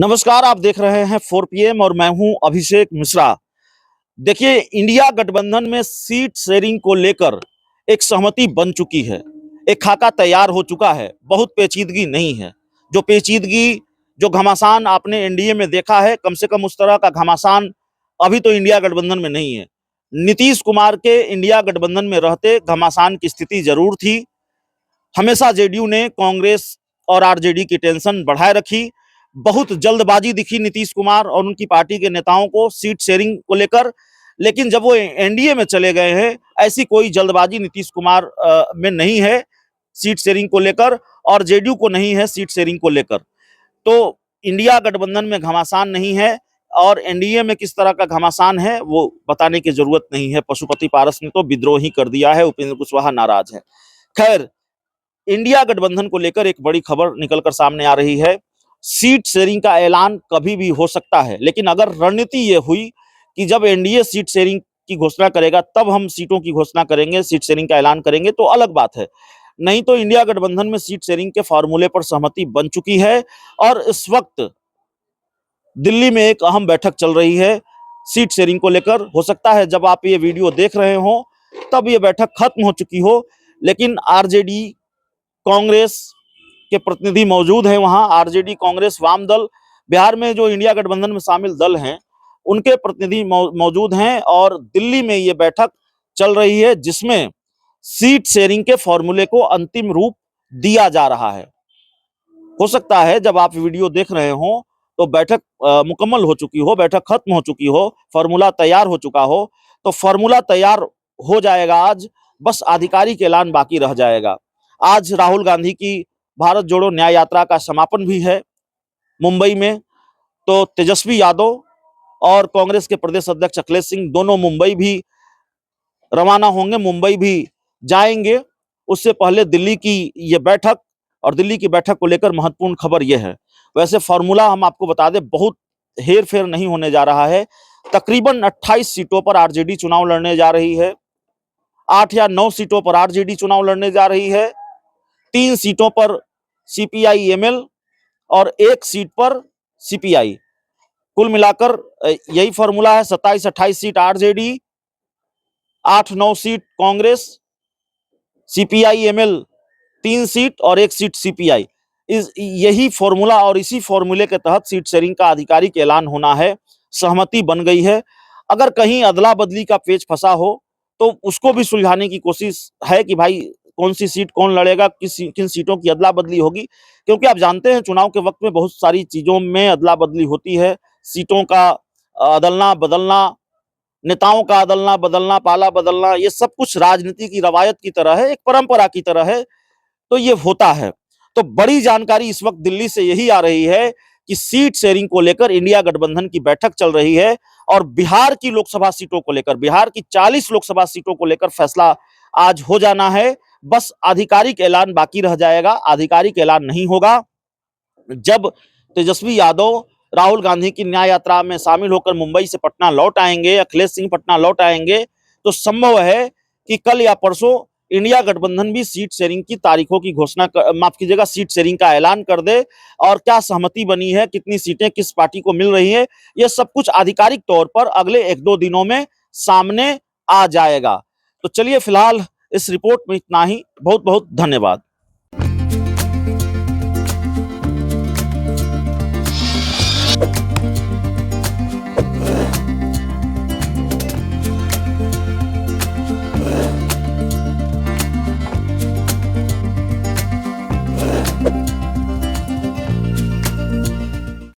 नमस्कार, आप देख रहे हैं 4 PM और मैं हूं अभिषेक मिश्रा। देखिए, इंडिया गठबंधन में सीट शेयरिंग को लेकर एक सहमति बन चुकी है, एक खाका तैयार हो चुका है। बहुत पेचीदगी नहीं है। जो पेचीदगी, जो घमासान आपने एनडीए में देखा है, कम से कम उस तरह का घमासान अभी तो इंडिया गठबंधन में नहीं है। नीतीश कुमार के इंडिया गठबंधन में रहते घमासान की स्थिति जरूर थी। हमेशा जेडीयू ने कांग्रेस और आरजेडी की टेंशन बढ़ाए रखी। बहुत जल्दबाजी दिखी नीतीश कुमार और उनकी पार्टी के नेताओं को सीट शेयरिंग को लेकर, लेकिन जब वो एनडीए में चले गए हैं, ऐसी कोई जल्दबाजी नीतीश कुमार में नहीं है सीट शेयरिंग को लेकर, और जेडीयू को नहीं है सीट शेयरिंग को लेकर। तो इंडिया गठबंधन में घमासान नहीं है, और एनडीए में किस तरह का घमासान है वो बताने की जरूरत नहीं है। पशुपति पारस ने तो विद्रोह ही कर दिया है, उपेंद्र कुशवाहा नाराज है। खैर, इंडिया गठबंधन को लेकर एक बड़ी खबर निकलकर सामने आ रही है। सीट शेयरिंग का ऐलान कभी भी हो सकता है, लेकिन अगर रणनीति ये हुई कि जब एनडीए सीट शेयरिंग की घोषणा करेगा तब हम सीटों की घोषणा करेंगे, सीट शेयरिंग का ऐलान करेंगे, तो अलग बात है। नहीं तो इंडिया गठबंधन में सीट शेयरिंग के फॉर्मूले पर सहमति बन चुकी है, और इस वक्त दिल्ली में एक अहम बैठक चल रही है सीट शेयरिंग को लेकर। हो सकता है जब आप ये वीडियो देख रहे हो तब ये बैठक खत्म हो चुकी हो, लेकिन आरजेडी, कांग्रेस के प्रतिनिधि मौजूद हैं वहां। आरजेडी, कांग्रेस, वाम दल, बिहार में जो इंडिया गठबंधन में शामिल दल हैं उनके प्रतिनिधि मौजूद हैं, और दिल्ली में ये बैठक चल रही है जिसमें सीट शेयरिंग के फॉर्मूले को अंतिम रूप दिया जा रहा है। हो सकता है जब आप वीडियो देख रहे हो तो बैठक मुकम्मल हो चुकी हो, बैठक खत्म हो चुकी हो, फॉर्मूला तैयार हो चुका हो। तो फॉर्मूला तैयार हो जाएगा आज, बस आधिकारिक ऐलान बाकी रह जाएगा। आज राहुल गांधी की भारत जोड़ो न्याय यात्रा का समापन भी है मुंबई में। तो तेजस्वी यादव और कांग्रेस के प्रदेश अध्यक्ष अखिलेश सिंह दोनों मुंबई भी रवाना होंगे, मुंबई भी जाएंगे। उससे पहले दिल्ली की ये बैठक, और दिल्ली की बैठक को लेकर महत्वपूर्ण खबर यह है। वैसे फॉर्मूला हम आपको बता दें, बहुत हेर फेर नहीं होने जा रहा है। तकरीबन 28 सीटों पर आरजेडी चुनाव लड़ने जा रही है, 8 या 9 सीटों पर आरजेडी चुनाव लड़ने जा रही है, 3 सीटों पर सीपीआई एमएल और 1 सीट पर सीपीआई। कुल मिलाकर यही फॉर्मूला है। 27-28 seat RJD, 8-9 seat Congress, CPI ML 3 seat और 1 सीट सीपीआई। यही फॉर्मूला, और इसी फॉर्मूले के तहत सीट शेयरिंग का आधिकारिक ऐलान होना है। सहमति बन गई है। अगर कहीं अदला बदली का पेच फंसा हो तो उसको भी सुलझाने की कोशिश है कि भाई कौन सी सीट कौन लड़ेगा, किन सीटों की अदला बदली होगी। क्योंकि आप जानते हैं चुनाव के वक्त में बहुत सारी चीजों में अदला बदली होती है। सीटों का अदलना बदलना, नेताओं का अदलना बदलना, पाला बदलना, ये सब कुछ राजनीति की रवायत की तरह है, एक परंपरा की तरह है। तो ये होता है। तो बड़ी जानकारी इस वक्त दिल्ली से यही आ रही है कि सीट शेयरिंग को लेकर इंडिया गठबंधन की बैठक चल रही है, और बिहार की लोकसभा सीटों को लेकर, बिहार की 40 लोकसभा सीटों को लेकर फैसला आज हो जाना है। बस आधिकारिक ऐलान बाकी रह जाएगा। आधिकारिक ऐलान नहीं होगा जब तेजस्वी यादव राहुल गांधी की न्याय यात्रा में शामिल होकर मुंबई से पटना लौट आएंगे, अखिलेश सिंह पटना लौट आएंगे, तो संभव है कि कल या परसों इंडिया गठबंधन भी सीट शेयरिंग की तारीखों की घोषणा, माफ कीजिएगा, सीट शेयरिंग का ऐलान कर दे। और क्या सहमति बनी है, कितनी सीटें किस पार्टी को मिल रही है, यह सब कुछ आधिकारिक तौर पर अगले 1-2 दिनों में सामने आ जाएगा। तो चलिए, फिलहाल इस रिपोर्ट में इतना ही। बहुत बहुत धन्यवाद।